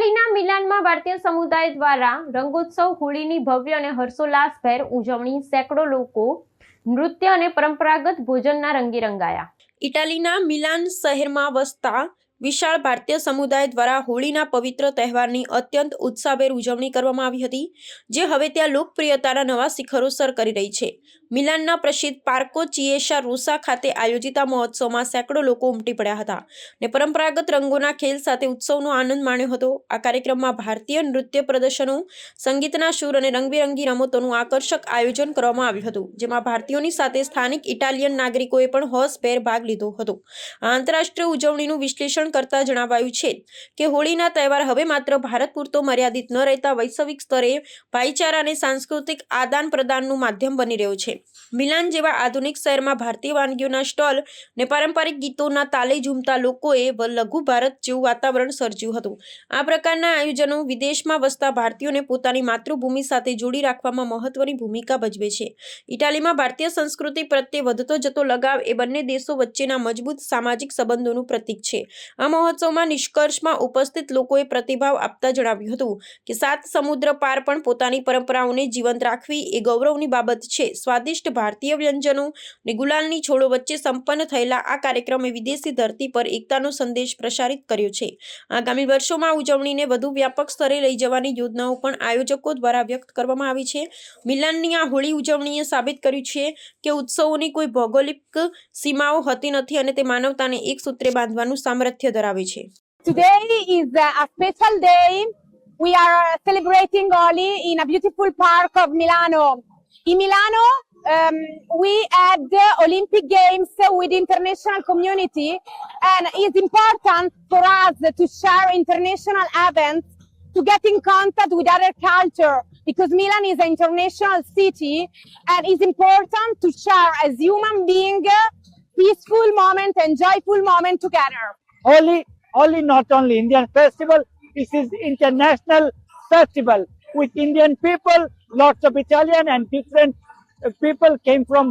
ઇટાલીના મિલાનમાં ભારતીય સમુદાય દ્વારા રંગોત્સવ હોળીની ભવ્ય અને હર્ષોલ્લાસભેર ઉજવણી સેંકડો લોકો નૃત્ય અને પરંપરાગત ભોજનના રંગે રંગાયા। ઇટાલીના મિલાન શહેરમાં વસતા વિશાળ ભારતીય સમુદાય દ્વારા હોળીના પવિત્ર તહેવારની અત્યંત ઉત્સાહભેર ઉજવણી કરવામાં આવી હતી, જે હવે ત્યાં લોકપ્રિયતાના નવા શિખરો સર કરી રહી છે। મિલાનના પ્રસિદ્ધ પાર્કો ચિએસા રોસા ખાતે આયોજિત આ મહોત્સવમાં સેંકડો લોકો ઉમટી પડ્યા હતા અને પરંપરાગત રંગોના ખેલ સાથે ઉત્સવનો આનંદ માણ્યો હતો। આ કાર્યક્રમમાં ભારતીય નૃત્ય પ્રદર્શનો, સંગીતના સૂર અને રંગબેરંગી રમતોનું આકર્ષક આયોજન કરવામાં આવ્યું હતું, જેમાં ભારતીયોની સાથે સ્થાનિક ઇટાલિયન નાગરિકોએ પણ હોંશભેર ભાગ લીધો હતો। આ આંતરરાષ્ટ્રીય ઉજવણીનું વિશ્લેષણ કરતા જણાવાયું છે કે હોળીના તહેવાર હવે માત્ર ભારત પૂરતો મર્યાદિત ન રહેતા વૈશ્વિક સ્તરે ભાઈચારા અને સાંસ્કૃતિક આદાન પ્રદાનનું માધ્યમ બની રહ્યો છે। મિલાન જેવા આધુનિક શહેરમાં ભારતીય વાનગીઓના સ્ટોલ અને પારંપરિક ગીતોના તાલે ઝૂમતા લોકોએ લઘુ ભારત જેવું વાતાવરણ સર્જ્યું હતું। આ પ્રકારના આયોજનો વિદેશમાં વસતા ભારતીયોને પોતાની માતૃભૂમિ સાથે જોડી રાખવામાં મહત્વની ભૂમિકા ભજવે છે। ઇટાલીમાં ભારતીય સંસ્કૃતિ પ્રત્યે વધતો જતો લગાવ એ બંને દેશો વચ્ચેના મજબૂત સામાજિક સંબંધોનું પ્રતીક છે। આ મહોત્સવમાં નિષ્કર્ષમાં ઉપસ્થિત લોકોએ પ્રતિભાવ આપતા જણાવ્યું હતું કે સાત સમુદ્ર પાર પણ પોતાની પરંપરાઓને જીવંત રાખવી એ ગૌરવની બાબત છે। સ્વાદિષ્ટ ભારતીય વ્યંજનો અને ગુલાલની છોડો વચ્ચે સંપન્ન થયેલા આ કાર્યક્રમે વિદેશી ધરતી પર એકતાનો સંદેશ પ્રસારિત કર્યો છે। આગામી વર્ષોમાં ઉજવણીને વધુ વ્યાપક સ્તરે લઈ જવાની યોજનાઓ પણ આયોજકો દ્વારા વ્યક્ત કરવામાં આવી છે। મિલાનની આ હોળી ઉજવણીએ સાબિત કર્યું છે કે ઉત્સવોની કોઈ ભૌગોલિક સીમાઓ હોતી નથી અને તે માનવતાને એક સૂત્રે બાંધવાનું સામર્થ્ય ધરાવે છે। Today is a special day. We are celebrating Holi in a beautiful park of Milano. In Milano, we had the Olympic Games with the international community, and it's important for us to share international events, to get in contact with other culture, because Milan is an international city, and it's important to share as human being peaceful moment and joyful moment together. Holi not only Indian festival, this is international festival with Indian people, lots of Italian and different people came from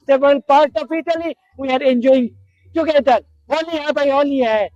several parts of Italy. We are enjoying together. Holi hai bhai, holi hai.